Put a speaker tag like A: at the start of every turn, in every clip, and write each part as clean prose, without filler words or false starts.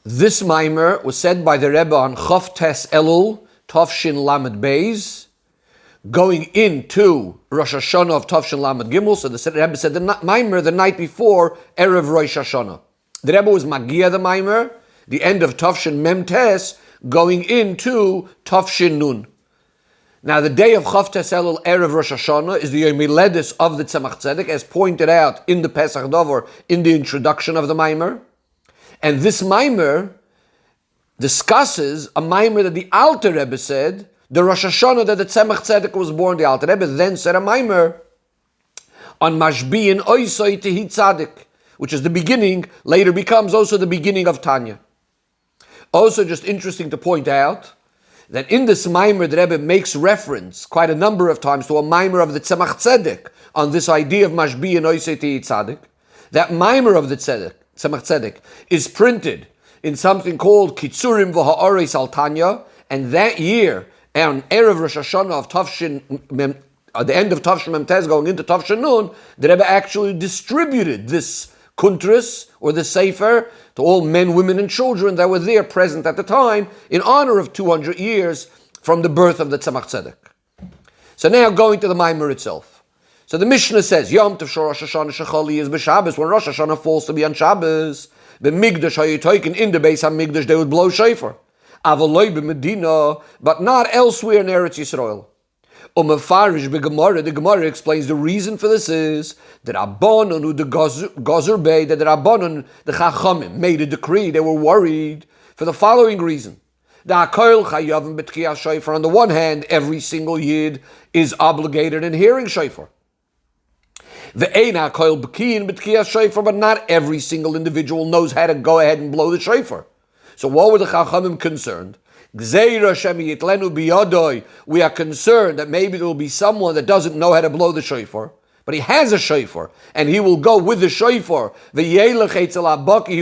A: This Maamer was said by the Rebbe on Chof Tes Elul, Tavshin Lamed Beis, going into Rosh Hashanah of Tavshin Lamed Gimel. So the Rebbe said the Maamer the night before Erev Rosh Hashanah. The Rebbe was Magia the Maamer, the end of Tavshin Mem Tes, going into Tavshin Nun. Now the day of Chof Tes Elul Erev Rosh Hashanah is the Yom Miledus of the Tzemach Tzedek, as pointed out in the Pesach Dover in the introduction of the Maamer. And this Maamer discusses a Maamer that the Alter Rebbe said, the Rosh Hashanah that the Tzemach Tzedek was born. The Alter Rebbe then said a Maamer on Mashbi'in Oisoi Tehi Tzadik, which is the beginning, later becomes also the beginning of Tanya. Also just interesting to point out that in this Maamer the Rebbe makes reference quite a number of times to a Maamer of the Tzemach Tzedek on this idea of Mashbi'in Oisoi Tehi Tzadik. That Maamer of the Tzemach Tzedek is printed in something called Kitzurim V'Ha'orei Al Tanya, and that year, on Erev Rosh Hashanah of Tavshin, at the end of Tavshin Mem Tes going into Tavshin Nun, the Rebbe actually distributed this kuntris, or the sefer, to all men, women, and children that were there present at the time, in honor of 200 years from the birth of the Tzemach Tzedek. So now going to the Maamer itself. So the Mishnah says, Yom Tov Shor Rosh Hashanah Shechali is b'Shabbos, when Rosh Hashanah falls to be on Shabbos, the Migdash Hayitoikin, in the Beis HaMikdash they would blow shofar. Avaloi b'Medina, but not elsewhere in Eretz Yisrael. Umefarish b'Gemara, the Gemara explains the reason for this is that Rabbanon who the Gozer Bey, that the Rabbanon, the Chachamim, made a decree. They were worried for the following reason. The Hakoil Chayavim b'Tkiyas Shofar. On the one hand, every single Yid is obligated in hearing shofar. But not every single individual knows how to go ahead and blow the shofar. So what were the Chachamim concerned? We are concerned that maybe there will be someone that doesn't know how to blow the shofar, but he has a shofar, and he will go with the shofar. He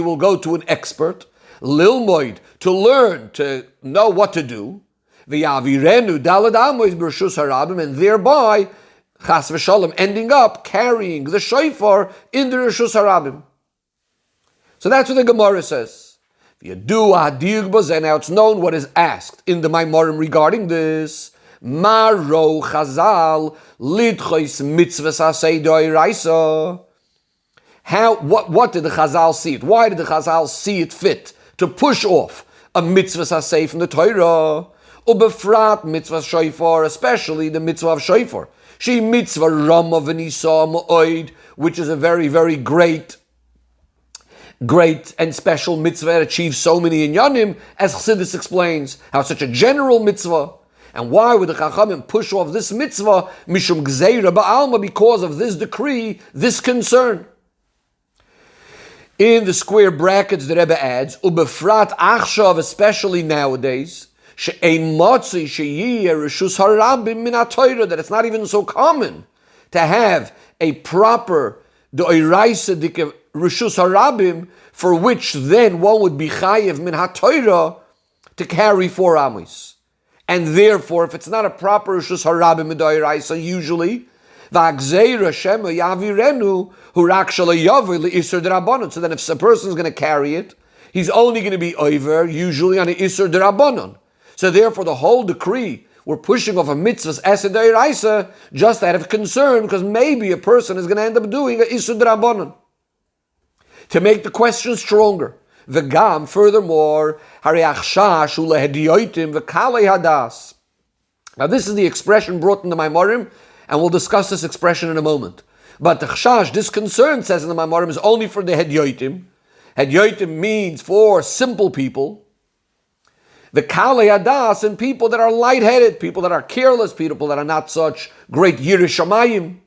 A: will go to an expert, lilmoid, to learn, to know what to do, and thereby Chas v'shalom, ending up carrying the shofar in the Reshus Harabim. So that's what the Gemara says. Now it's known what is asked in the Maamorim regarding this. Maro Chazal lidchois mitzvahs asei doiraisa. What did the Chazal see it? Why did the Chazal see it fit to push off a mitzvahs asei from the Torah? Ubefrat mitzvahs shofar, especially the mitzvah of shofar. She mitzvah Rama v'nisa ma'oid, which is a very, very great and special mitzvah that achieves so many inyanim, as Chassidus explains, how it's such a general mitzvah. And why would the Chachamim push off this mitzvah, mishum gzeira ba'alma, because of this decree, this concern? In the square brackets, the Rebbe adds, ubefrat achshav, especially nowadays, that it's not even so common to have a proper Reshus Harabim, for which then one would be chayev min haTorah to carry 4 amos. And therefore, if it's not a proper Reshus Harabim midoiraisa, usually, so then if a person is going to carry it, he's only going to be over, usually on an Isur D'Rabbanon. So therefore, the whole decree, we're pushing off a mitzvah's Esed D'Oraisa just out of concern, because maybe a person is going to end up doing an Isur D'Rabbanon. To make the question stronger, V'gam, furthermore, Hariach Shash Ulehedioitim V'kalei Hadas. Now this is the expression brought in the Maamorim, and we'll discuss this expression in a moment. But the Chash, this concern, says in the Maamorim, is only for the Hedioitim. Hedioitim means for simple people. The Kalei Hadas, and people that are lightheaded, people that are careless, people that are not such great Yirei Shamayim.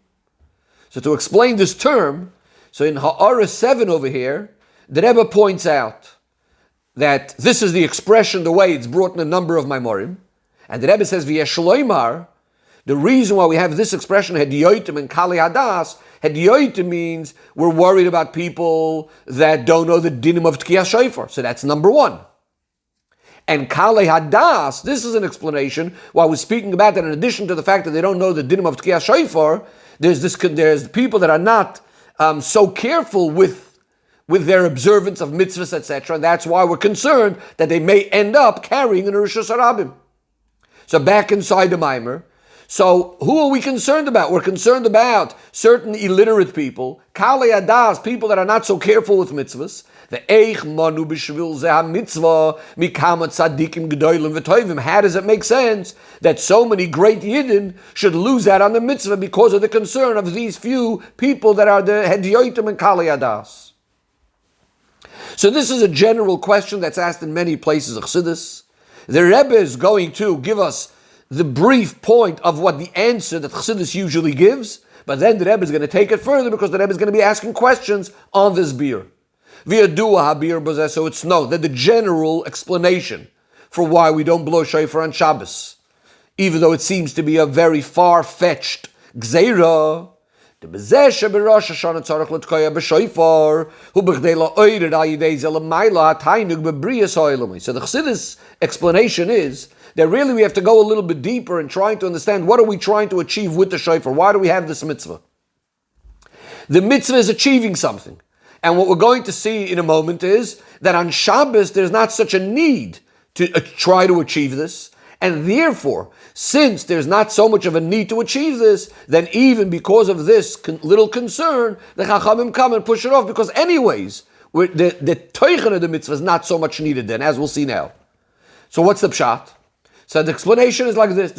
A: So to explain this term, so in Ha'ara 7 over here, the Rebbe points out that this is the expression, the way it's brought in a number of Maamorim. And the Rebbe says, V'yeshloimar, the reason why we have this expression, Hedioitim and Kalei Hadas, Hedioitim means we're worried about people that don't know the dinim of Tkiyas Shofar. So that's number one. And Kalei Hadas, this is an explanation why we're speaking about that. In addition to the fact that they don't know the dinim of Tkiyas Shofar, there's people that are not so careful with with their observance of mitzvahs, etc. And that's why we're concerned that they may end up carrying an Rishus Harabim. So back inside the Maamar. So who are we concerned about? We're concerned about certain illiterate people, Kalei Adas, people that are not so careful with mitzvahs. The Eich Manu B'Shvil Zeh Mitzvah Mikama Tzadikim Gedolim V'Toivim. How does it make sense that so many great Yidden should lose out on the mitzvah because of the concern of these few people that are the Hediotim and Kalei Adas? So this is a general question that's asked in many places of Chassidus. The Rebbe is going to give us the brief point of what the answer that Chassidus usually gives, but then the Rebbe is going to take it further because the Rebbe is going to be asking questions on this beer. So it's known that the general explanation for why we don't blow shofar on Shabbos, even though it seems to be a very far-fetched gzeira, so the Chassidus explanation is that really we have to go a little bit deeper in trying to understand what are we trying to achieve with the shofar. Why do we have this mitzvah? The mitzvah is achieving something. And what we're going to see in a moment is that on Shabbos there's not such a need to try to achieve this. And therefore, since there's not so much of a need to achieve this, then even because of this little concern, the Chachamim come and push it off, because anyways, the teichen of the mitzvah is not so much needed then, as we'll see now. So what's the pshat? So the explanation is like this.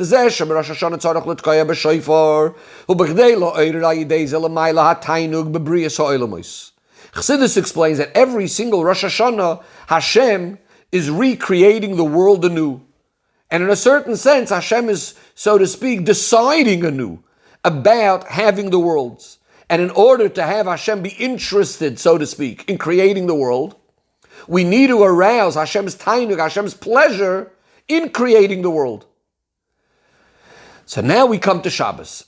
A: Chassidus explains that every single Rosh Hashanah, Hashem is recreating the world anew. And in a certain sense, Hashem is, so to speak, deciding anew about having the worlds. And in order to have Hashem be interested, so to speak, in creating the world, we need to arouse Hashem's tainug, Hashem's pleasure in creating the world. So now we come to Shabbos.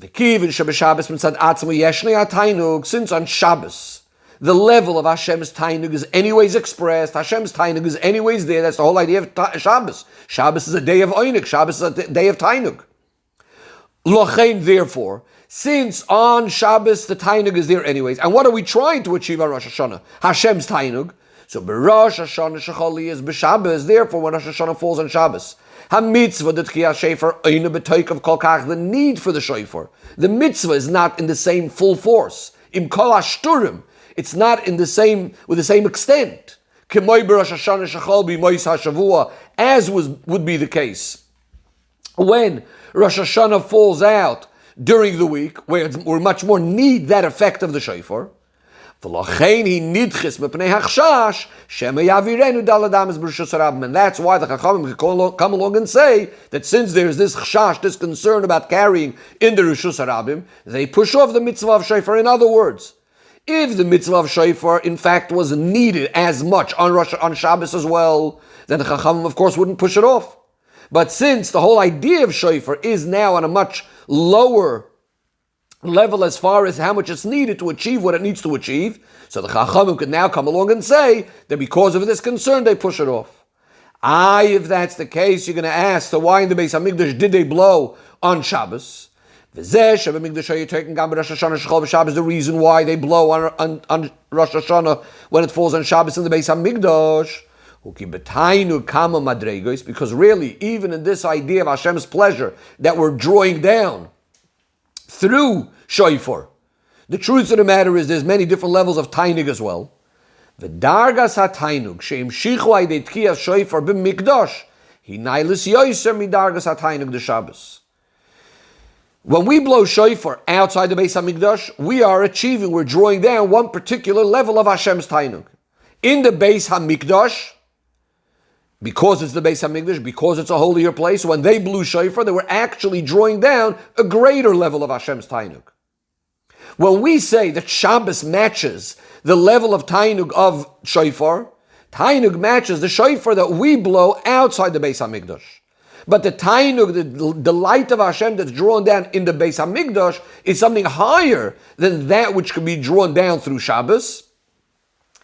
A: Since on Shabbos, the level of Hashem's tainug is anyways expressed. Hashem's tainug is anyways there. That's the whole idea of Shabbos. Shabbos is a day of oinik. Shabbos is a day of tainug. Lochein, therefore, since on Shabbos the tainug is there anyways, and what are we trying to achieve on Rosh Hashanah? Hashem's tainug. So Rosh Hashanah shechali is b'Shabbos. Therefore, when Rosh Hashanah falls on Shabbos, ha-mitzvah d'tchiyah shofar oina b'toikav kol kach. The need for the shofar, the mitzvah is not in the same full force. Im kol hashturim. It's not with the same extent, as would be the case when Rosh Hashanah falls out during the week, where we much more need that effect of the shofar. And that's why the Chachamim come along and say that since there's this chashash, this concern about carrying in the Rishus Harabim, they push off the mitzvah of shofar. In other words, if the mitzvah of shofar, in fact, was needed as much on Shabbos as well, then the Chachamim, of course, wouldn't push it off. But since the whole idea of shofar is now on a much lower level as far as how much it's needed to achieve what it needs to achieve, so the Chachamim could now come along and say that because of this concern, they push it off. If that's the case, you're going to ask, so why in the Beis HaMikdash did they blow on Shabbos? The reason why they blow on Rosh Hashanah when it falls on Shabbos in the Beis HaMikdash, because really, even in this idea of Hashem's pleasure that we're drawing down through shofar, the truth of the matter is there's many different levels of tainig as well. The dargas ha-tainug sheimshichu aydei tkiyas shofar b'mikdash hinailis yoser midargas ha-tainug de Shabbos. When we blow shofar outside the Beis HaMikdash, we're drawing down one particular level of Hashem's tainug. In the Beis HaMikdash, because it's the Beis HaMikdash, because it's a holier place, when they blew shofar, they were actually drawing down a greater level of Hashem's tainug. When we say that Shabbos matches the level of tainug of shofar, tainug matches the shofar that we blow outside the Beis HaMikdash. But the tainug, the light of Hashem that's drawn down in the Beis HaMikdash is something higher than that which can be drawn down through Shabbos.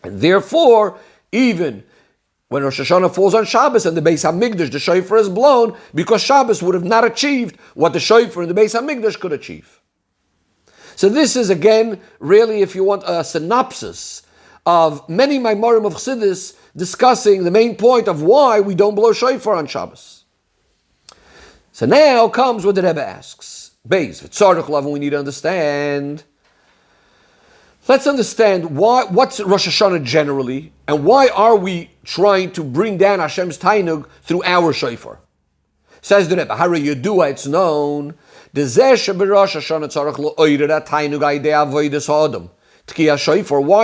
A: And therefore, even when Rosh Hashanah falls on Shabbos and the Beis HaMikdash, the shofar is blown, because Shabbos would have not achieved what the shofar in the Beis HaMikdash could achieve. So this is, again, really, if you want a synopsis of many Maamorim of Chassidus discussing the main point of why we don't blow shofar on Shabbos. So now comes what the Rebbe asks. Beis, v'tzarech lav, we need to understand. Let's understand what's Rosh Hashanah generally, and why are we trying to bring down Hashem's Tainug through our shofar. Says the Rebbe, Hara Yedua, it's known, why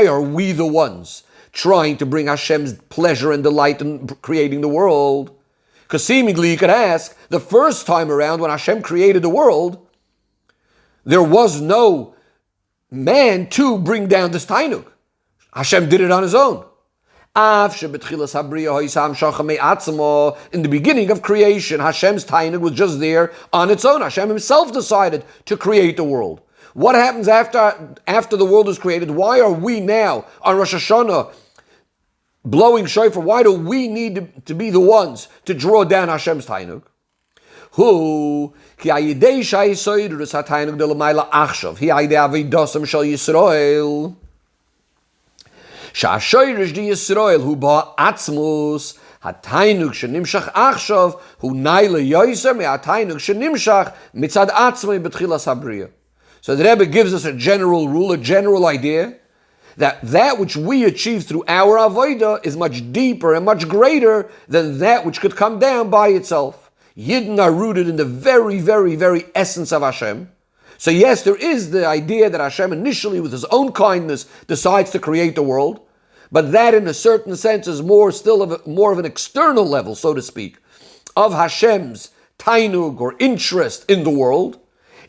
A: are we the ones trying to bring Hashem's pleasure and delight in creating the world? Because seemingly you could ask, the first time around when Hashem created the world, there was no man to bring down this Tainug. Hashem did it on his own. In the beginning of creation, Hashem's Tainug was just there on its own. Hashem himself decided to create the world. What happens after the world is created? Why are we now on Rosh Hashanah blowing shofar? Why do we need to be the ones to draw down Hashem's Tainug? Who? שהשורש די ישראל הוא בעצמוס, התיינוג שנמשך עכשיו הוא ניילה יויסר מהתיינוג שנמשך מצד עצמי בתחילת הבריאה. So the Rebbe gives us a general rule, a general idea, that which we achieve through our avodah is much deeper and much greater than that which could come down by itself. Yidden are rooted in the very, very, very essence of Hashem. So yes, there is the idea that Hashem initially, with his own kindness, decides to create the world, but that in a certain sense is more of an external level, so to speak, of Hashem's tainug or interest in the world.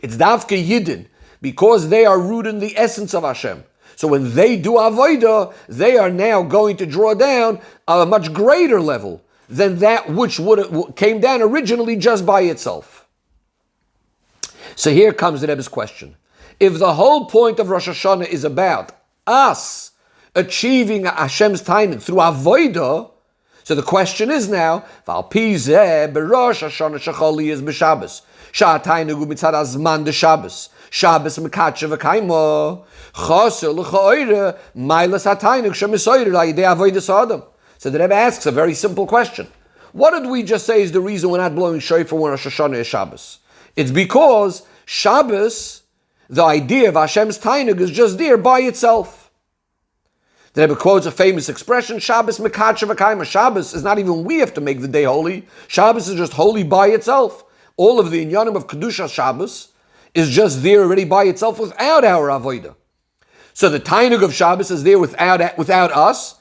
A: It's Davke Yidden, because they are rooted in the essence of Hashem. So when they do avodah, they are now going to draw down a much greater level than that which came down originally just by itself. So here comes the Rebbe's question. If the whole point of Rosh Hashanah is about us achieving Hashem's Tainug through avodah, so the question is now, Val Pizeh beRosh Hashanah shechali is b'Shabbos, sha'atainug u'mitzad azman de Shabbos, Shabbos mekatshe v'kaimo, chaser l'cha'oire, mailas hatainug shemisoyer la'idei avodas adam. So the Rebbe asks a very simple question. What did we just say is the reason we're not blowing shofar when Rosh Hashanah is Shabbos? It's because Shabbos, the idea of Hashem's Tainug is just there by itself. The Rebbe quotes a famous expression, Shabbos mekatshe v'kaima. Shabbos is not even we have to make the day holy. Shabbos is just holy by itself. All of the inyanim of Kedusha Shabbos is just there already by itself without our avodah. So the Tainug of Shabbos is there without us,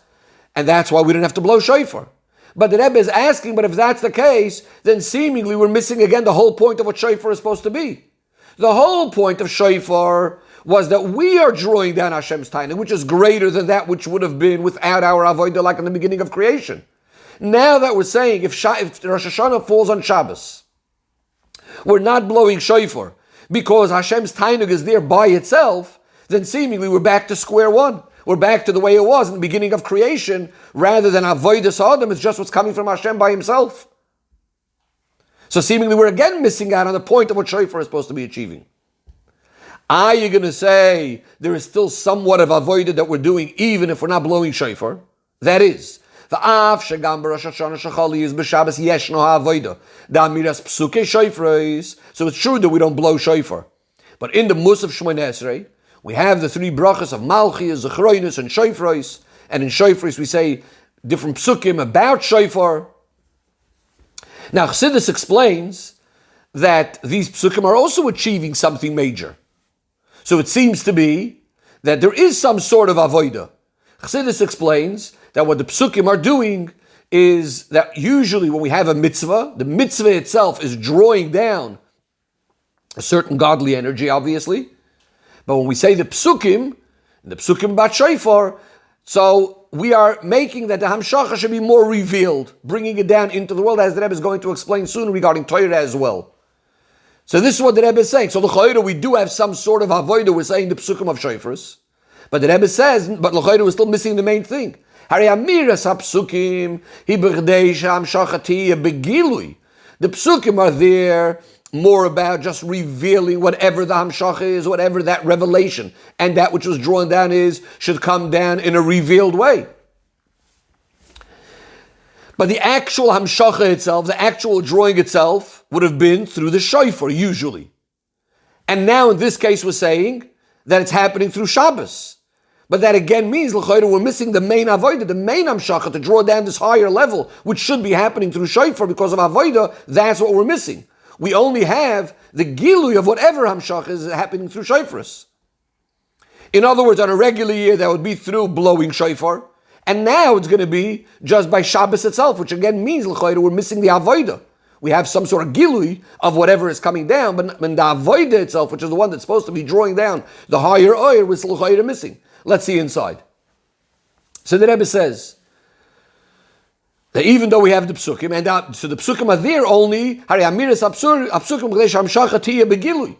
A: and that's why we don't have to blow shofar. But the Rebbe is asking, but if that's the case, then seemingly we're missing again the whole point of what shofar is supposed to be. The whole point of shofar was that we are drawing down Hashem's Tainug, which is greater than that which would have been without our avodah, like in the beginning of creation. Now that we're saying, if Rosh Hashanah falls on Shabbos, we're not blowing shofar because Hashem's Tainug is there by itself, then seemingly we're back to square one. We're back to the way it was in the beginning of creation, rather than avodas adam. It's just what's coming from Hashem by himself. So seemingly we're again missing out on the point of what shofar is supposed to be achieving. Are you going to say there is still somewhat of avodah that we're doing even if we're not blowing shofar? That is, so it's true that we don't blow shofar. But in the Musaf Shmoneh Esrei, we have the three brachas of Malchiyah, Zechroinus, and Shofros. And in Shofros we say different psukim about shofar. Now Chassidus explains that these psukim are also achieving something major. So it seems to be that there is some sort of avodah. Chassidus explains that what the psukim are doing is that usually when we have a mitzvah, the mitzvah itself is drawing down a certain godly energy, obviously. But when we say the psukim about shofar, so we are making that the hamshacha should be more revealed, bringing it down into the world, as the Rebbe is going to explain soon regarding Torah as well. So this is what the Rebbe is saying. So l'chayra, we do have some sort of avodah. We're saying the psukim of shofars, but the Rebbe says, but l'chayra, we're still missing the main thing. Hari amiras hapsukim hi b'chdei hamshacha tiyeh begilui. The psukim are there more about just revealing whatever the Hamshacha is, whatever that revelation, and that which was drawn down should come down in a revealed way. But the actual Hamshacha itself, the actual drawing itself, would have been through the shofar, usually. And now in this case we're saying that it's happening through Shabbos. But that again means, l'chayra, we're missing the main avodah, the main Hamshacha, to draw down this higher level, which should be happening through shofar because of avodah. That's what we're missing. We only have the gilui of whatever Hamshacha is happening through shofars. In other words, on a regular year, that would be through blowing shofar. And now it's going to be just by Shabbos itself, which again means, l'chayra, we're missing the avodah. We have some sort of gilui of whatever is coming down, but the avodah itself, which is the one that's supposed to be drawing down the higher oil, was l'chayra missing. Let's see inside. So the Rebbe says that even though we have the psukim, and so the psukim are there only, the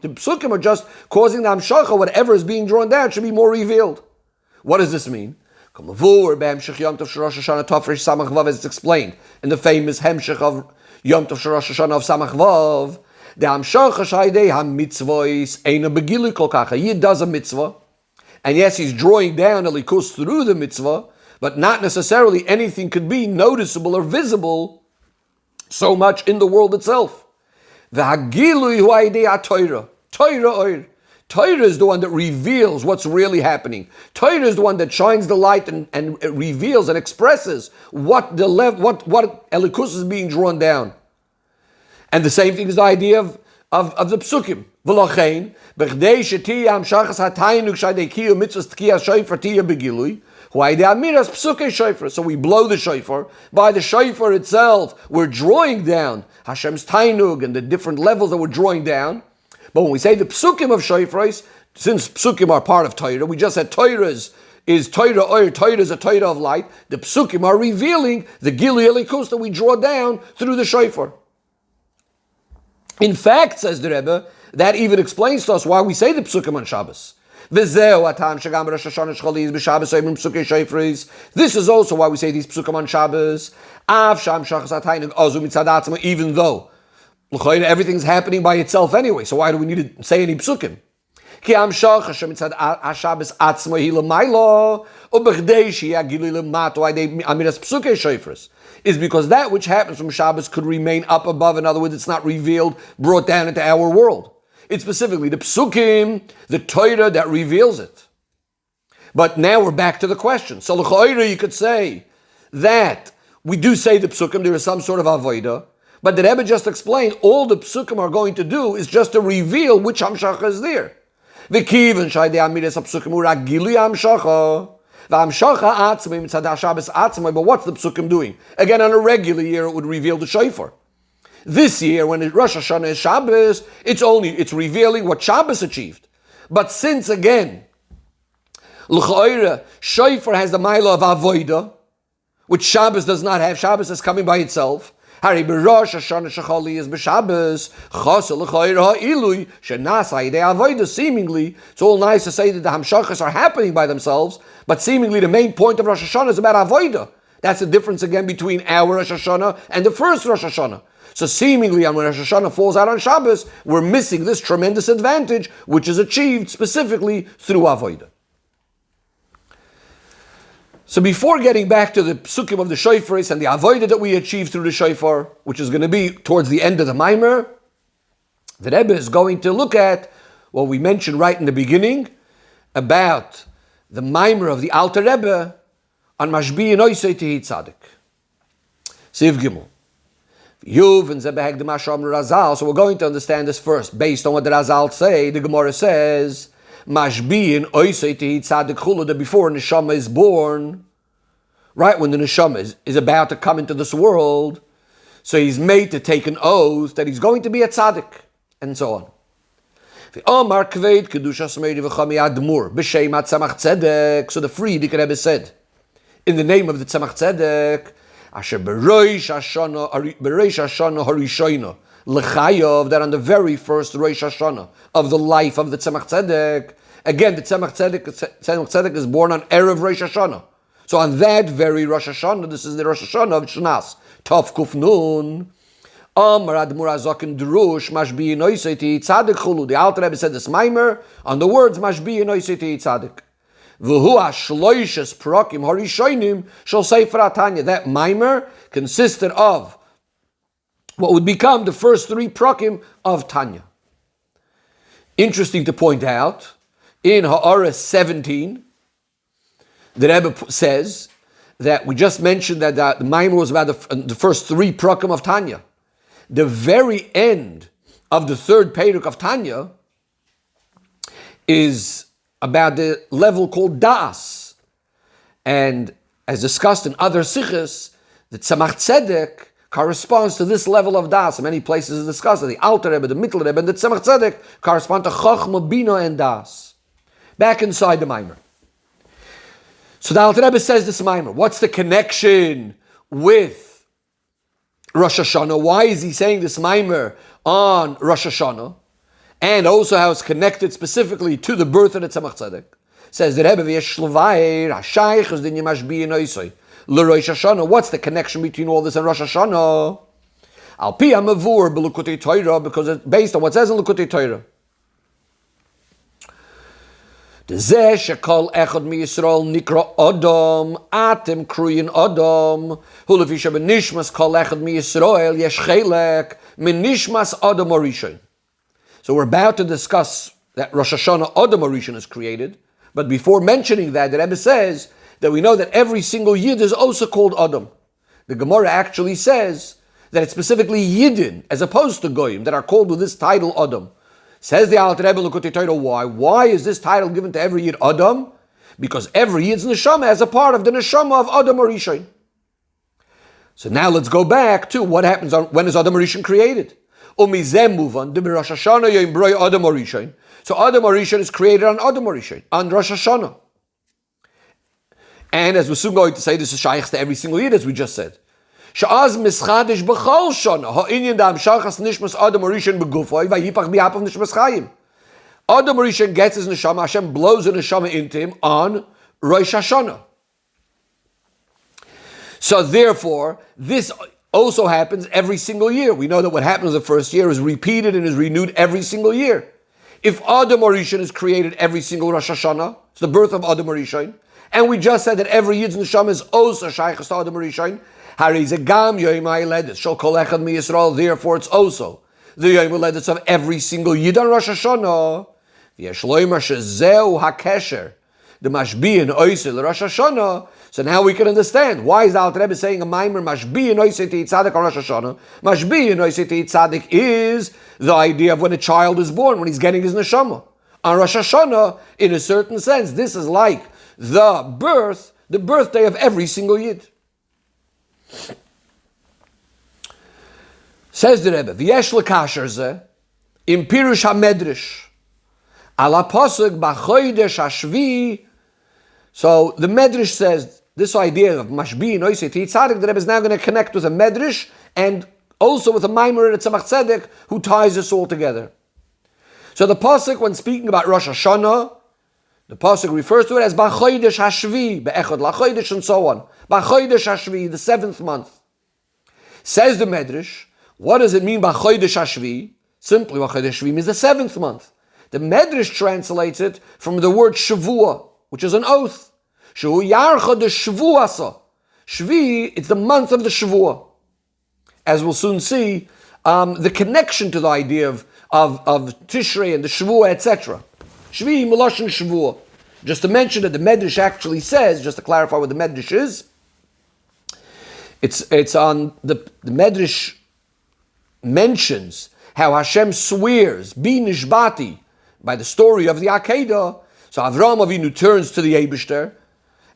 A: psukim are just causing the hamshacha, whatever is being drawn down should be more revealed. What does this mean? As it's explained in the famous Hemshech of Yom Tov Rosh Hashanah of Samach Vav, the hamshacha shaydei hamitzvos eina begilu kol kacha. He does a mitzvah, and yes, he's drawing down a likus through the mitzvah, but not necessarily anything could be noticeable or visible so much in the world itself. V'hagilui hu aidei ha-Torah. Torah is the one that reveals what's really happening. Torah is the one that shines the light and reveals and expresses what elikus is being drawn down. And the same thing is the idea of the psukim. V'lochein, b'chdei shetiya hamshachas hatainuk shaydei kiyu mitzvahs tkiya shofar tiya begilui, hu aidei amiras psukei shofar. So we blow the shofar. By the shofar itself, we're drawing down Hashem's tainug and the different levels that we're drawing down. But when we say the psukim of shofars, since psukim are part of Torah, we just said Torah is Torah, or Torah is a Torah of light. The psukim are revealing the gilui elikus that we draw down through the shofar. In fact, says the Rebbe, that even explains to us why we say the psukim on Shabbos. This is also why we say these psukim on Shabbos. Even though everything's happening by itself anyway, so why do we need to say any psukim? Is because that which happens from Shabbos could remain up above. In other words, it's not revealed, brought down into our world. It's specifically the psukim, the Torah, that reveals it. But now we're back to the question. So l'chayra, you could say that we do say the psukim, there is some sort of avodah, but the Rebbe just explained all the psukim are going to do is just to reveal which hamshacha is there. V'kiven shaydei amiras hapsukim urak gilui hamshacha. But what's the psukim doing? Again, on a regular year, it would reveal the shofar. This year, when Rosh Hashanah is Shabbos, it's revealing what Shabbos achieved. But since, again, l'cha'ira, shofar has the mila of avodah, which Shabbos does not have. Shabbos is coming by itself. Hari b'Rosh Hashanah shechali is b'Shabbos. Chasel l'cha'ira ha'ilui shenasa yidei avodah. Seemingly, it's all nice to say that the hamshachas are happening by themselves, but seemingly the main point of Rosh Hashanah is about avodah. That's the difference again between our Rosh Hashanah and the first Rosh Hashanah. So seemingly, when Rosh Hashanah falls out on Shabbos, we're missing this tremendous advantage, which is achieved specifically through avodah. So before getting back to the psukim of the shofaris and the avodah that we achieve through the shofar, which is going to be towards the end of the Maamar, the Rebbe is going to look at what we mentioned right in the beginning about the Maamar of the Alter Rebbe on Mashbi and Oisei Tehi Tzadik. Siv Gimel. So we're going to understand this first. Based on what the Razal say, the Gemara says, Mashbi and Oisei Tehi Tzadik Chulu, that before Neshama is born, right when the Neshama is about to come into this world, so he's made to take an oath that he's going to be a Tzadik, and so on. So the Frierdiker Rebbe said, in the name of the Tzemach Tzedek, Asher Bereish Hashanah Harishoina L'chayav, that on the very first Rosh Hashanah of the life of the Tzemach Tzedek, again the Tzemach Tzedek is born on Erev Rosh Hashanah. So on that very Rosh Hashanah, this is the Rosh Hashanah of Shnas, Tov Kuf Nun, Amar Admur Azaken Drush Mashbi Noiseti Tzadik Chulu. The Alter Rebbe said this Maamar on the words Mashbi Noiseti Tzadik. V'hu Ashloishes Prakim Harishonim Shel Sefer HaTanya. That Maamar consisted of what would become the first 3 Prakim of Tanya. Interesting to point out, in Ha'ara 17, the Rebbe says that we just mentioned that the Maamar was about the first 3 Prakim of Tanya. The very end of the 3rd Perek of Tanya is about the level called Das. And as discussed in other sichos, the Tzemach Tzedek corresponds to this level of Das. In many places it's discussed that the Alter Rebbe, the Mittel Rebbe, and the Tzemach Tzedek correspond to Chochma, Bina, and Das. Back inside the Maamar. So the Alter Rebbe says this Maamar. What's the connection with Rosh Hashanah? Why is he saying this Maamar on Rosh Hashanah? And also how it's connected specifically to the birth of the Tzemach Tzedek. Says the Rebbe, L'Rosh Hashanah. What's the connection between all this and Rosh Hashanah? Al pi hamavur b'Likutei Torah, because it's based on what says in Likutei Torah. Dezeh shekol echad miYisrael nikra Adam, atem kruyin Adam, hu lefi shebenishmas kol echad miYisrael yesh chelek min nishmas Adam Harishon. So we're about to discuss that Rosh Hashanah Adam Harishon is created, but before mentioning that, the Rebbe says that we know that every single Yid is also called Adam. The Gemara actually says that it's specifically Yidin, as opposed to Goyim, that are called with this title Adam. Says the Alter Rebbe, Likutei Torah, why? Why is this title given to every Yid Adam? Because every Yid's neshama is a part of the neshama of Adam Harishon. So now let's go back to what happens when is Adam Harishon created. Umizem muvan de Rosh Hashanah yom broi Adam Harishon. So Adam Harishon is created on Adam Harishon, on Rosh Hashanah. And as we're soon going to say, this is shayach to every single Yid, as we just said. Sha'az mischadish b'chol shana ha'inyan da'am shachas nishmas Adam Harishon b'gufay v'yipach bi'apav nishmas chayim. Adam Harishon gets his neshama, Hashem blows a neshama into him on Rosh Hashanah. So therefore, this also happens every single year. We know that what happens the first year is repeated and is renewed every single year. If Adam Harishon is created every single Rosh Hashanah, it's the birth of Adam Harishon, and we just said that every Yid's neshama is also shaychus to Adam Harishon, harizegam yoyim ha'yiledus shel kol echad miYisrael. Therefore, it's also the yoyim ha'yiledus of every single Yid on Rosh Hashanah. V'yesh loymer shezeu hakesher the mashbi and oisel Rosh Hashanah. So now we can understand why is the Alter Rebbe saying a Maamar mashbi and oisel tzadik on Rosh Hashanah. Mashbi and oisel tzadik is the idea of when a child is born, when he's getting his neshama. On Rosh Hashanah, in a certain sense, this is like the birthday of every single Yid. Says the Rebbe, v'yesh l'kasher zeh im pirush ha-medrash ala pasuk b'chodesh hashvi. So the medrash says this idea of mashbi and oisei tzadik. The Rebbe is now going to connect with a medrash and also with a Maamar and a Tzemach Tzedek who ties this all together. So the pasuk, when speaking about Rosh Hashanah, the pasuk refers to it as b'chodesh hashvi, be'echad lachodesh, and so on. B'chodesh hashvi, the 7th month. Says the medrash, what does it mean b'chodesh hashvi? Simply, b'chodesh hashvi means the 7th month. The medrash translates it from the word shavua, which is an oath. Shehu yarcha de shvuasa. Shvi, it's the month of the shavua. As we'll soon see, the connection to the idea of Tishrei and the shavua, etc. Shvi, Meloshin Shavua. Just to mention that the Medrash actually says, just to clarify what the Medrash is, it's on the Medrash mentions how Hashem swears, Bi Nishbati, by the story of the Akedah. So Avraham Avinu turns to the Eibishter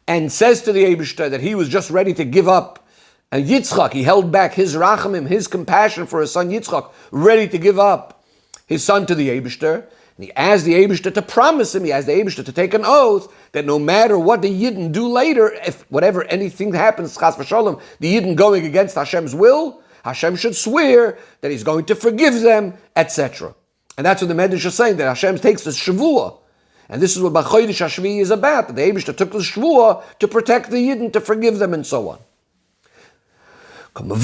A: and says to the Eibishter that he was just ready to give up. And Yitzchak, he held back his rachamim, his compassion for his son Yitzchak, ready to give up his son to the Eibishter. And he asked the Eibishter to promise him, he asked the Eibishter to take an oath that no matter what the Yidden do later, if whatever anything happens, chas v'sholem, the Yidden going against Hashem's will, Hashem should swear that he's going to forgive them, etc. And that's what the Medrash is saying, that Hashem takes the Shavua. And this is what B'chodesh Hashvi is about, that the Eibishter took the Shavua to protect the Yidden, to forgive them, and so on. So the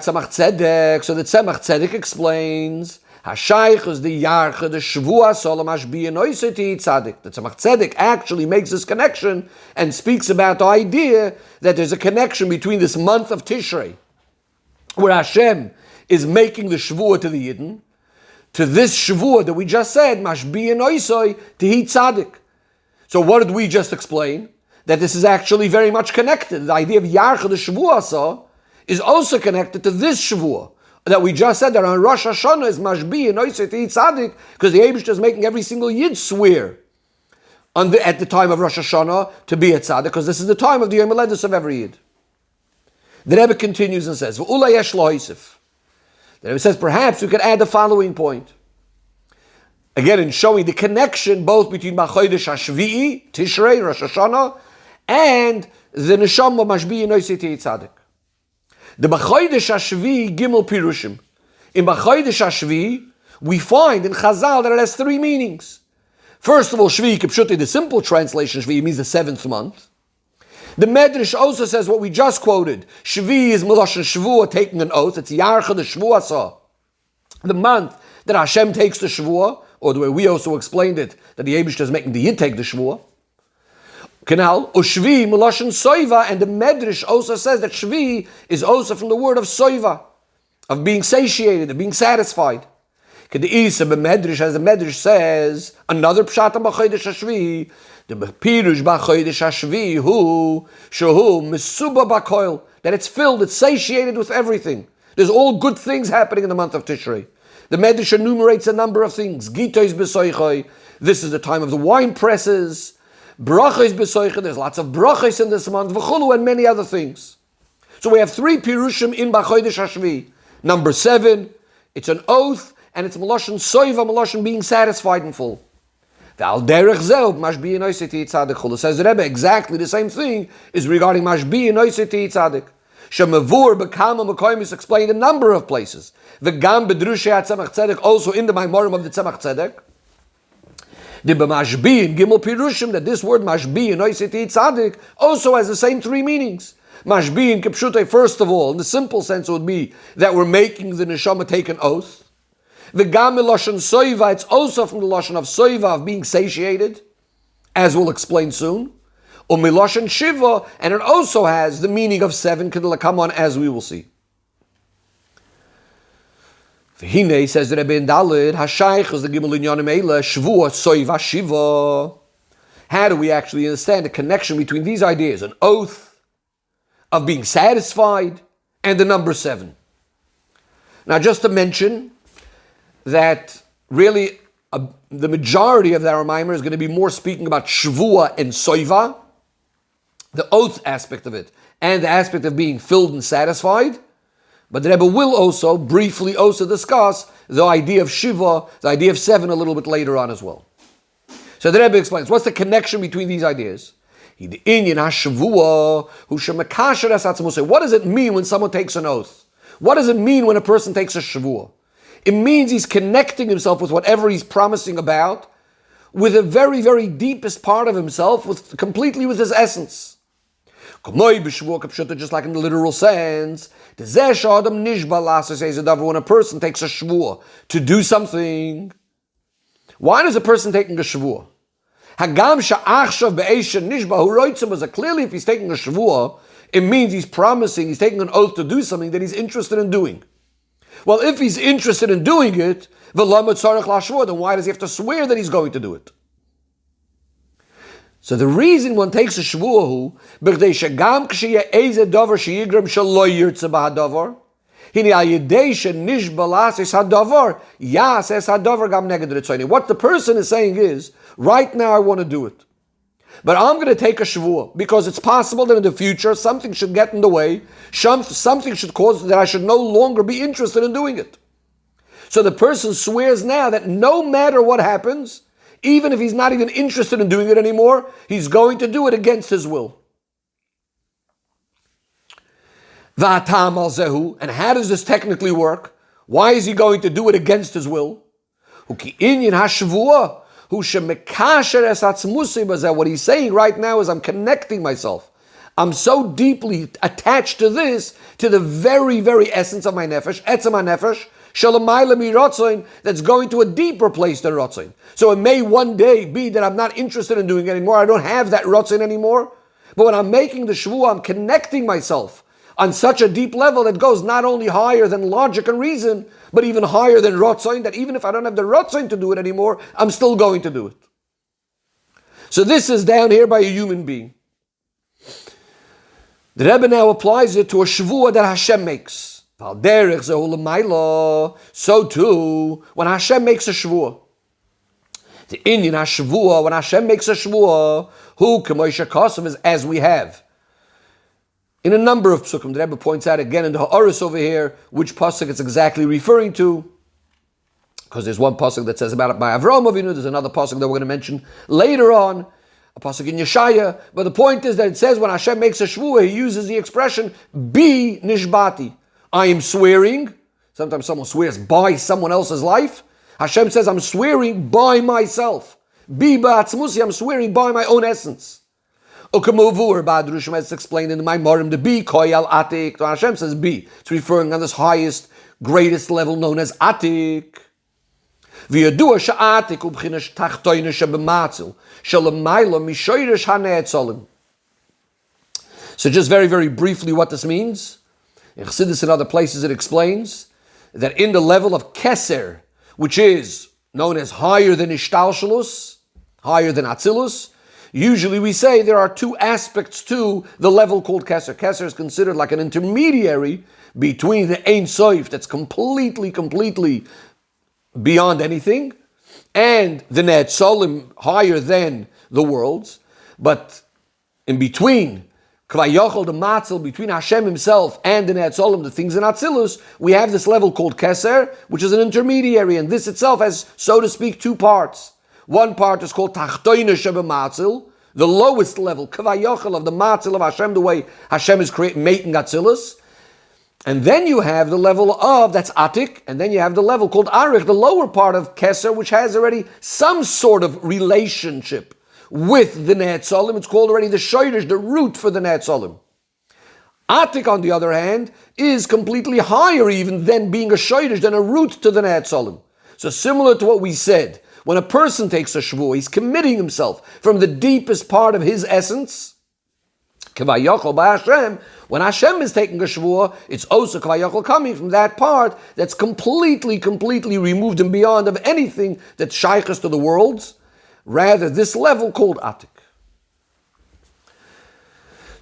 A: Tzemach Tzedek explains, Hashayich is the Yarcha, the Shvua Solam Hashbi and Oiseti Tzadik. The Tzemach Tzedek actually makes this connection and speaks about the idea that there's a connection between this month of Tishrei, where Hashem is making the Shvua to the Yidden, to this Shvua that we just said, Mashbi and Oisoi, Tehi Tzadik. So what did we just explain? That this is actually very much connected. The idea of Yarcha, the Shvua, is also connected to this Shvua that we just said, that on Rosh Hashanah is Mashbi and Oisei Tehi Tzadik, because the Eibush is making every single Yid swear at the time of Rosh Hashanah to be a Tzadik, because this is the time of the Yom Haledos of every Yid. The Rebbe continues and says, V'ula yesh lo Yosef. The Rebbe says, perhaps we could add the following point. Again, in showing the connection both between B'chodesh HaShvi'i, Tishrei, Rosh Hashanah, and the Neshama Mashbi and Oisei Tehi Tzadik. The B'chodesh HaShvi'i Gimel Pirushim. In B'chodesh HaShvi'i, we find in Chazal that it has three meanings. First of all, Shvi'i Kipshuti, the simple translation, Shvi'i means the seventh month. The Medrash also says what we just quoted. Shvi'i is Meloshen Shvuah, taking an oath. It's Yarcha, the Shvuah, the month that Hashem takes the Shvuah, or the way we also explained it, that the Eibush is making the Yid take the Shvuah. Canal, Ushvi, Meloshen Soiva, and the Medrash also says that Shvi is also from the word of Soiva, of being satiated, of being satisfied. Ked'isa b'Medrash, as the Medrash says, another Pshat b'Chodesh HaShvi, the Pirush b'Chodesh HaShvi, shehu Mesuba b'Koil, that it's filled, it's satiated with everything. There's all good things happening in the month of Tishrei. The Medrash enumerates a number of things. Gitois b'Soichoi, this is the time of the wine presses. Brachos b'soicha, there's lots of brachos in this month, v'chulu, and many other things. So we have three pirushim in B'chodesh HaShvi. Number 7, it's an oath, and it's Meloshen Soiva, Meloshen being satisfied and full. V'al derech zeh Mashbi and Oisei Tehi Tzadik chulu. Says the Rebbe, exactly the same thing is regarding Mashbi and Oisei Tehi Tzadik. Shemavur b'kama m'koyim is explained a number of places. V'gam b'drushei HaTzemach Tzedek, also in the Maamorim of the Tzemach Tzedek. The Mashbi in Gimel Pirushim, that this word Mashbi in Oisei Tehi Tzadik also has the same three meanings. Mashbi in Kipshutei, first of all, in the simple sense would be that we're making the Neshama take an oath. V'gam Meloshen Soiva, it's also from the Lashon of Soiva, of being satiated, as we'll explain soon. Or Meloshen Shiva, and it also has the meaning of 7, come on, as we will see. V'hinei, says the Rebbe in Daled, Hashayich is the Gimel Inyanim Eila, Shvuah Soiva Shiva. How do we actually understand the connection between these ideas? An oath of being satisfied and the number 7. Now, just to mention that really the majority of our Maamar is going to be more speaking about Shvuah and Soiva, the oath aspect of it, and the aspect of being filled and satisfied. But the Rebbe will also briefly also discuss the idea of Shiva, the idea of 7 a little bit later on as well. So the Rebbe explains, what's the connection between these ideas? What does it mean when someone takes an oath? What does it mean when a person takes a Shavuah? It means he's connecting himself with whatever he's promising about, with the very, very deepest part of himself, completely with his essence. Just like in the literal sense, when a person takes a Shavuah to do something, why does a person taking a Shavuah? Clearly, if he's taking a Shavuah, it means he's promising, he's taking an oath to do something that he's interested in doing. Well, if he's interested in doing it, then why does he have to swear that he's going to do it? So the reason one takes a Shavuah, what the person is saying is, right now I want to do it. But I'm going to take a Shavuah because it's possible that in the future something should get in the way, something should cause that I should no longer be interested in doing it. So the person swears now that no matter what happens, even if he's not even interested in doing it anymore, he's going to do it against his will. And how does this technically work? Why is he going to do it against his will? What he's saying right now is I'm connecting myself. I'm so deeply attached to this, to the very, very essence of my nefesh, etzem nefesh, shalamayla mi rotzain, that's going to a deeper place than rotzain. So it may one day be that I'm not interested in doing it anymore. I don't have that rotzain anymore. But when I'm making the shvuah, I'm connecting myself on such a deep level that goes not only higher than logic and reason, but even higher than rotzain, that even if I don't have the rotzain to do it anymore, I'm still going to do it. So this is down here by a human being. The Rebbe now applies it to a shvuah that Hashem makes. So too, when Hashem makes a shvuah, the Inyan HaShavua, when Hashem makes a shvuah, who K'moisha Kosav is as we have. In a number of psukim, the Rebbe points out again in the Ha'aris over here, which pasuk it's exactly referring to. Because there's one pasuk that says about it by Avraham Avinu, there's another pasuk that we're going to mention later on, a pasuk in Yeshaya. But the point is that it says when Hashem makes a shvuah, he uses the expression, Bi nishbati. I am swearing. Sometimes someone swears by someone else's life. Hashem says, I'm swearing by myself. Bi ba'atzmusi, I'm swearing by my own essence. Ukamuvur, Badrushim, as explained in the Maamar, the Bi, koyal atik. So Hashem says Bi. It's referring on this highest, greatest level known as atik. V'yadua sha'atik ubchinash tachtoyna shebematzil shalamayla mishoyrish hanetzolim. So just very, very briefly what this means. In Chassidus and other places it explains that in the level of keser, which is known as higher than ishtalshalus, higher than atzilus, usually we say there are two aspects to the level called keser. Keser is considered like an intermediary between the Ein Sof that's completely beyond anything, and the Netzolim higher than the worlds. But in between, Kvayochel, the Matzil, between Hashem himself and the Netzolim, the things in Atzilus, we have this level called Keser, which is an intermediary, and this itself has, so to speak, two parts. One part is called Tachtoyne Shebematzil, the lowest level, Kvayochel of the Matzil of Hashem, the way Hashem is making Atzilus. And then you have the level of, that's Atik, and then you have the level called Arich, the lower part of Keser, which has already some sort of relationship with the Netzolim. It's called already the Shoyrish, the root for the Netzolim. Atik, on the other hand, is completely higher even than being a Shoyrish, than a root to the Netzolim. So similar to what we said, when a person takes a shvuah, he's committing himself from the deepest part of his essence. K'vayochel b'Hashem, when Hashem is taking a shvuah, it's also k'vayochel coming from that part that's completely removed and beyond of anything that's shaykhus to the worlds. Rather, this level called Atik.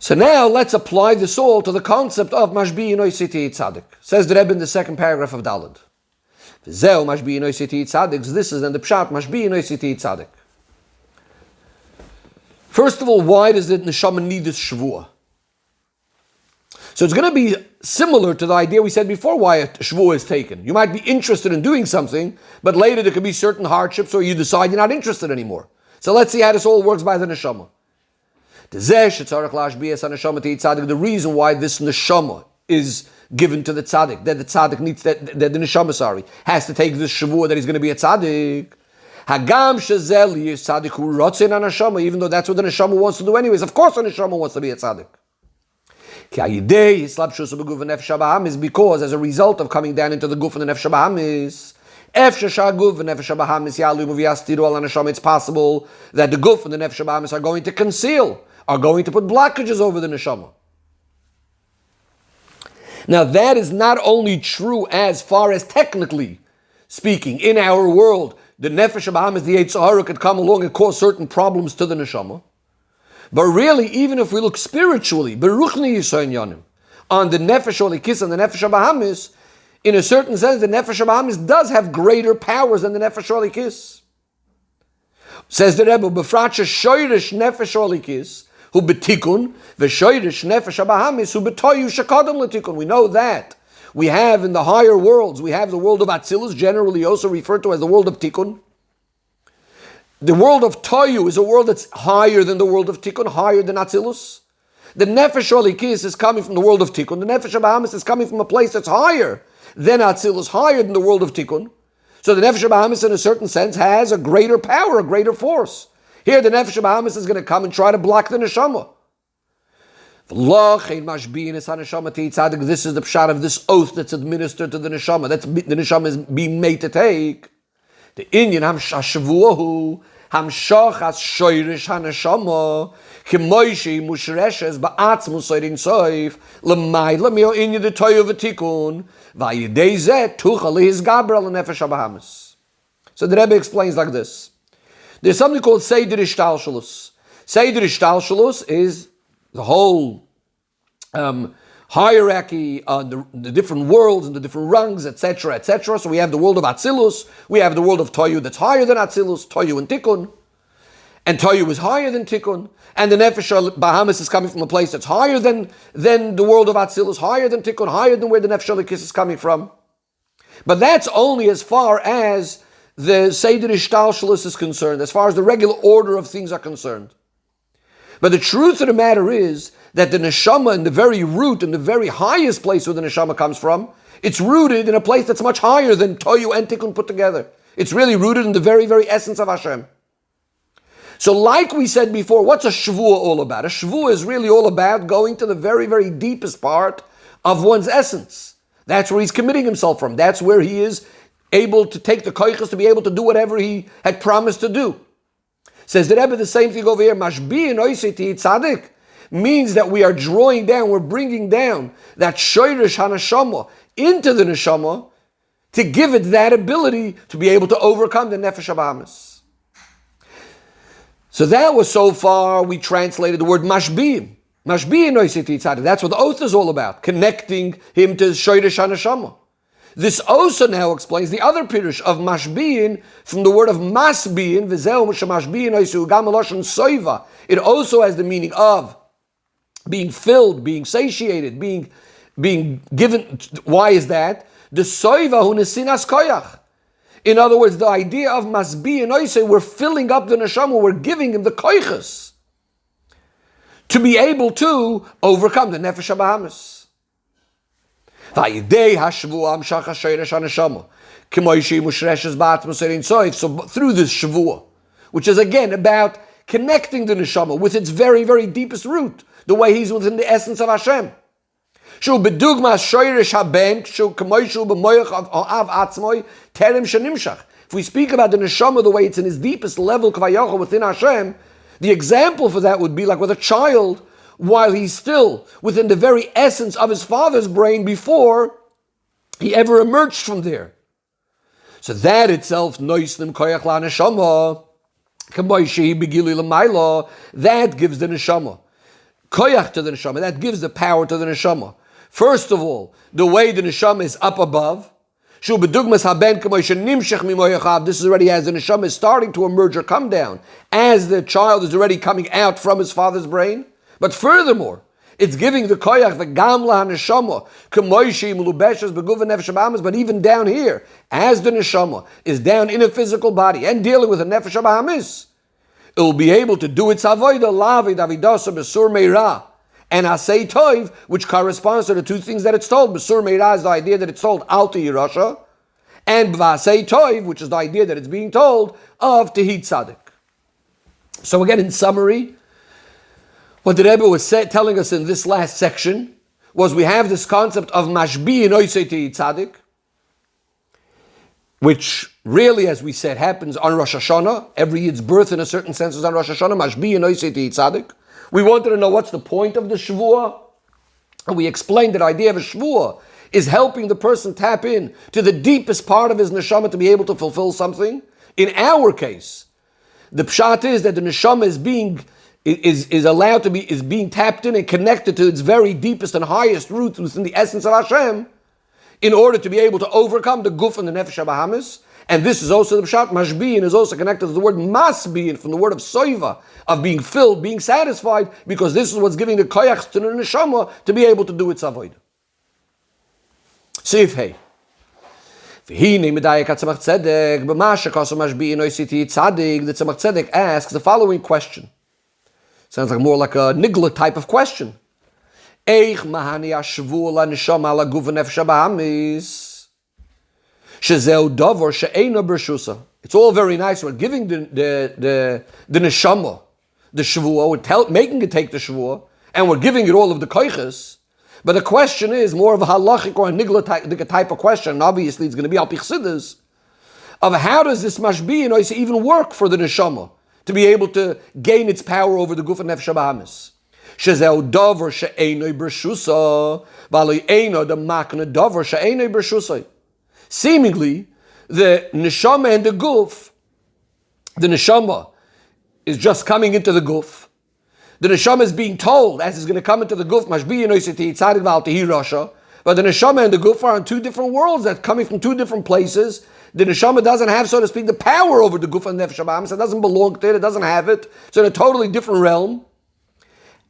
A: So now let's apply this all to the concept of Mashbi Inoi Siti Tzadik. Says the Rebbe in the second paragraph of Daled. Zeo Mashbi Inoi Siti Tzadik. This is then the Pshat Mashbi Inoi Siti Tzadik. First of all, why does the neshama need this shvuah? So it's going to be similar to the idea we said before why a shvuah is taken. You might be interested in doing something, but later there could be certain hardships or you decide you're not interested anymore. So let's see how this all works by the neshama. The reason why this neshama is given to the tzaddik, that the tzaddik needs, that the neshama, has to take this shvuah that he's going to be a tzaddik. Hagam shezel is tzaddik who rotzin on neshama, even though that's what the neshama wants to do anyways. Of course the neshama wants to be a tzaddik. Is because as a result of coming down into the guf and the nefesh habahamis, it's possible that the guf and the nefesh habahamis are going to conceal, are going to put blockages over the neshama. Now that is not only true as far as technically speaking, in our world, the nefesh habahamis, the Yetzer Hara, could come along and cause certain problems to the neshama. But really, even if we look spiritually, on the nefesh olikis and the nefesh habahamis, in a certain sense, the nefesh habahamis does have greater powers than the nefesh olikis. Says the Rebbe, b'fratcha shoyrish nefesh olikis hu betikun v'shoyrish nefesh habahamis hu betoyu shekadam letikun. We know that we have in the higher worlds, we have the world of Atzilus, generally also referred to as the world of Tikkun. The world of Toyu is a world that's higher than the world of Tikkun, higher than Atzilus. The Nefesh Olikis is coming from the world of Tikkun. The Nefesh Habahamis is coming from a place that's higher than Atzilus, higher than the world of Tikkun. So the Nefesh Habahamis, in a certain sense, has a greater power, a greater force. Here, the Nefesh Habahamis is going to come and try to block the Neshama. This is the pshat of this oath that's administered to the neshama. That's the neshama is being made to take. The Inyan Hashavuahu Hamshach Has Shoirish Haneshama Kimoishi Mushreshes Ba'atz Musairin Soif Lamaila Mio Inyan the Toyo Vatikun Vayidezet Tuchali His Gabriel and Nefesh Abahamas. So the Rebbe explains like this. There's something called Seder Ishtalshalus. Seder Ishtalshalus is the whole hierarchy on the different worlds and the different rungs, etc., etc. So we have the world of Atzilus, we have the world of Toyu that's higher than Atzilus, Toyu and Tikkun, and Toyu is higher than Tikkun, and the Nefesh Bahamas is coming from a place that's higher than the world of Atzilus, higher than Tikkun, higher than where the Nefesh Elikis is coming from. But that's only as far as the Seder Ishtalshalus is concerned, as far as the regular order of things are concerned. But the truth of the matter is that the neshama in the very root, in the very highest place where the neshama comes from, it's rooted in a place that's much higher than Toyu and Tikkun put together. It's really rooted in the very, very essence of Hashem. So like we said before, what's a Shavuah all about? A Shavuah is really all about going to the very, very deepest part of one's essence. That's where he's committing himself from. That's where he is able to take the koiches to be able to do whatever he had promised to do. Says the Rebbe the same thing over here. Mashbi'in oiseti tzadik means that we are drawing down, we're bringing down that shoirish haneshama into the neshama to give it that ability to be able to overcome the nefesh habahamis. So that was so far we translated the word mashbi'in. Mashbi'in oiseti tzadik. That's what the oath is all about, connecting him to shoirish haneshama. This also now explains the other pirush of mashbi'in from the word of masbi'in, v'zeu mashbi'in oisu gam eloshen soiva. It also has the meaning of being filled, being satiated, being given. Why is that? The soiva hu nesinas koyach. In other words, the idea of masbi'in oisu, we're filling up the neshama, we're giving him the koyches to be able to overcome the nefesh habahamis. So through this Shavuah, which is again about connecting the neshama with its very, very deepest root, the way he's within the essence of Hashem. If we speak about the neshama the way it's in his deepest level within Hashem, the example for that would be like with a child while he's still within the very essence of his father's brain before he ever emerged from there. So that itself, that gives the neshama koyach to the neshama, that gives the power to the neshama. First of all, the way the neshama is up above. This is already as the neshama is starting to emerge or come down, as the child is already coming out from his father's brain. But furthermore, it's giving the koyach the gamla neshama k'moishi mulubeshes beguva nefesh habahamis. But even down here, as the neshama is down in a physical body and dealing with a nefesh habahamis, it will be able to do its avodah lavi davidasa besur meira and asay toiv, which corresponds to the two things that it's told. Besur meira is the idea that it's told alta yirasha, and b'asay toiv, which is the idea that it's being told of tehid tzadik. So again, in summary, what the Rebbe was telling us in this last section was we have this concept of mashbi'in oiseti tzadik, which really, as we said, happens on Rosh Hashanah. Every Yid's birth, in a certain sense, is on Rosh Hashanah. Mashbi'in oiseti tzadik. We wanted to know what's the point of the Shavuah, and we explained that the idea of a Shavuah is helping the person tap in to the deepest part of his neshama to be able to fulfill something. In our case, the pshat is that the neshama is being tapped in and connected to its very deepest and highest roots within the essence of Hashem, in order to be able to overcome the guf and the nefesh habahamis. And this is also the pshat. Mashbi'in is also connected to the word masbi'in, from the word of soiva, of being filled, being satisfied, because this is what's giving the koyach to the neshama to be able to do its avodah. Sif hey. The Tzemach Tzedek asks the following question. Sounds like more like a nigla type of question. It's all very nice. We're giving the neshama the shavuah, we're making it take the shavuah, and we're giving it all of the koiches. But the question is more of a halachic or a nigla type of question, and obviously it's going to be al pichsidus, of how does this mashbi even work for the neshama to be able to gain its power over the guf and nefesh habahamis. Shezeu davar she'enoi b'rshusa, v'aloi eino the makna davar she'enoi b'rshusa. Seemingly, the neshama and the guf, the neshama is just coming into the guf. The neshama is being told, as it's going to come into the guf, mashbi enoisiti tzadik v'al tehi rasha. But the neshama and the guf are in two different worlds that coming from two different places. The neshama doesn't have, so to speak, the power over the guf and nefesh habahamis. It doesn't belong to it. It doesn't have it. It's in a totally different realm.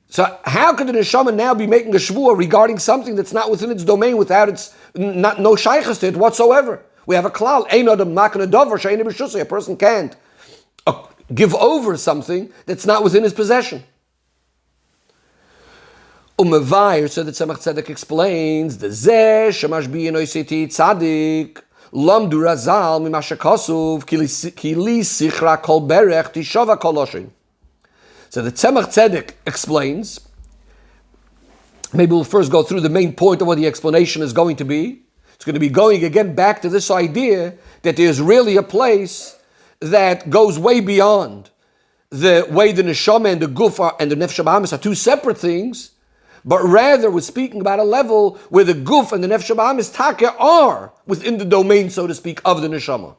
A: So how could the neshama now be making a shvuah regarding something that's not within its domain, without its no shaykhs to it whatsoever? We have a klal. A person can't give over something that's not within his possession. So the Tzemach Tzedek explains the zeh shemash bi enoisiti tzadik lamdu razal mimashakasuv kili sichra kol berech tishava koloshin. So the Tzemach Tzedek explains. Maybe we'll first go through the main point of what the explanation is going to be. It's going to be going again back to this idea that there's really a place that goes way beyond the way the neshama and the guf and the nefesh habahamis are two separate things, but rather we're speaking about a level where the guf and the nefesh habahamis taka are within the domain, so to speak, of the neshama.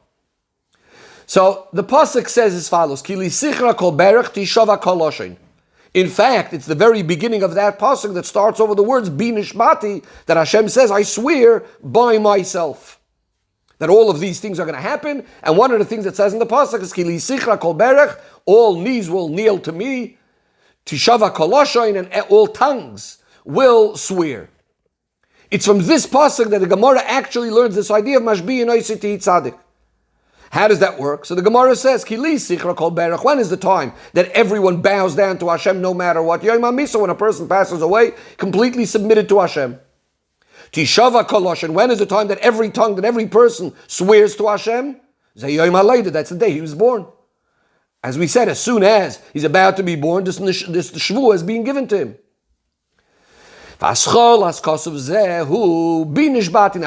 A: So the pasuk says as follows: Kili sichra kol berech tishava koloshin. In fact, it's the very beginning of that pasuk that starts over the words bi nishbati, that Hashem says, I swear by myself that all of these things are going to happen. And one of the things that says in the pasuk is Kili sichra kol berech, all knees will kneel to me, tishava koloshin, and all tongues will swear. It's from this pasuk that the Gemara actually learns this idea of mashbi and oisiti tzadik. How does that work? So the Gemara says, Kili sichra kol berech. When is the time that everyone bows down to Hashem no matter what? Yom HaMisa, when a person passes away, completely submitted to Hashem. Tishava koloshin. When is the time that every tongue, that every person swears to Hashem? Yom HaLeida. That's the day he was born. As we said, as soon as he's about to be born, this shvuah is being given to him. Now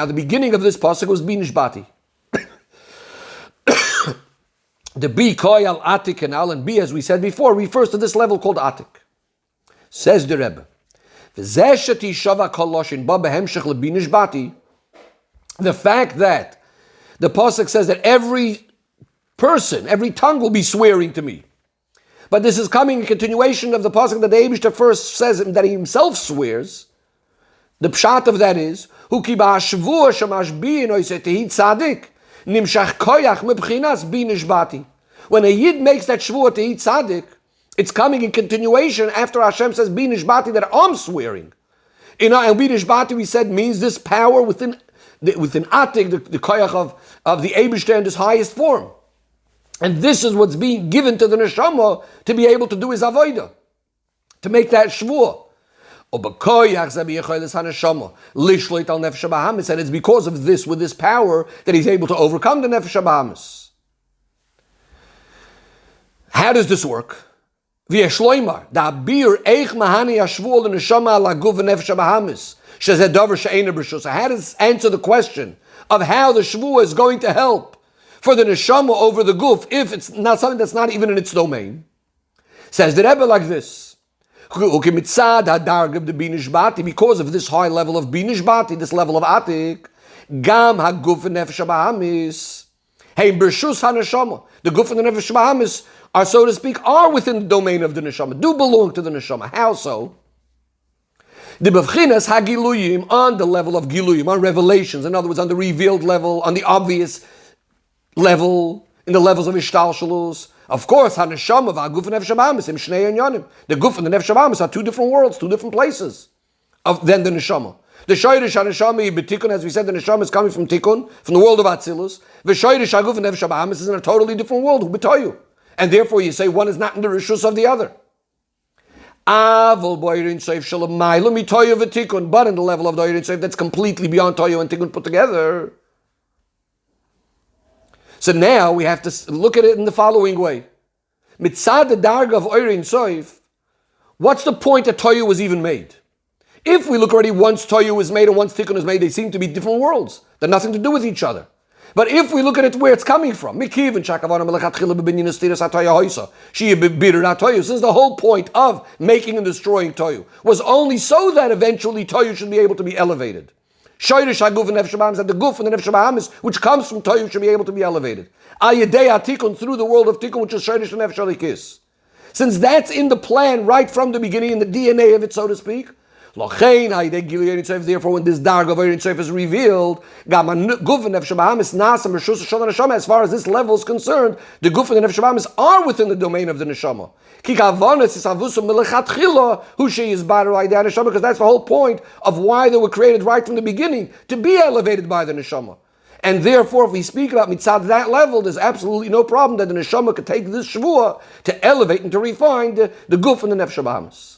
A: the beginning of this pasuk was bi nishbati. The B, Koy al Atik and Al, and B, as we said before, refers to this level called Atik. Says the Rebbe, the fact that the pasuk says that every person, every tongue will be swearing to me. But this is coming in continuation of the pasuk that the Eibishter first says that he himself swears. The pshat of that is, Hu ki ba'ashvuah shamash bi enoiseti tzadik. Nimshach koyach mebchinas bi nishbati. When a yid makes that shvuah to eat tzaddik, it's coming in continuation after Hashem says bi nishbati, that I'm swearing. And bi nishbati, we said, means this power within atik, the koyach of the Eibishter in this highest form. And this is what's being given to the neshama to be able to do his avodah, to make that shvuah. And it's because of this, with this power, that he's able to overcome the nefesh habahamis. How does this work? How does answer the question of how the shvuah is going to help for the neshama over the guf if it's not something that's not even in its domain? Says the Rebbe like this. Because of this high level of bi nishbati, this level of atik, gam haguf and nefesh habahamis, hey bershus haneshama, the guf and the nefesh habahamis are, so to speak, are within the domain of the neshama, do belong to the neshama. How so? The bevchinas hagiluyim, on the level of giluyim, on revelations, in other words, on the revealed level, on the obvious level, in the levels of ishtalshalus. Of course, haneshama v'aguf and nefesh habahamis im shnei inyanim. The guf and the nefesh habahamis are two different worlds, two different places than the neshama. The shoyrish haneshama betikun, as we said, the neshama is coming from tikun, from the world of atzilus. The shoyrish haguf and nefesh habahamis is in a totally different world, ubetoyu. And therefore, you say one is not in the rishus of the other. Avol boirin seif shalamaylu mitoyu v'tikun, but in the level of the oirin seif that's completely beyond toyu and tikun put together. So now we have to look at it in the following way. Mitzad the darga of Oirin Soif, What's the point that Toyu was even made? If we look already, once Toyu was made and once Tikkun was made, they seem to be different worlds. They're nothing to do with each other. But if we look at it where it's coming from, since the whole point of making and destroying Toyu was only so that eventually Toyu should be able to be elevated. Shoyrish haguf and nefesh ba'amis, that the guf and the nefesh ba'amis, which comes from Toyu, should be able to be elevated. Ayedei Tikkun, through the world of Tikkun, which is Shoyrish and nefesh alikis. Since that's in the plan right from the beginning, in the DNA of it, so to speak, therefore, when this darg of Ein Sof is revealed, as far as this level is concerned, the guf and the nefesh ba'amis are within the domain of the neshama. Because that's the whole point of why they were created right from the beginning, to be elevated by the neshama. And therefore, if we speak about mitzad that level, there's absolutely no problem that the neshama could take this shvuah to elevate and to refine the guf and the nefesh ba'amis.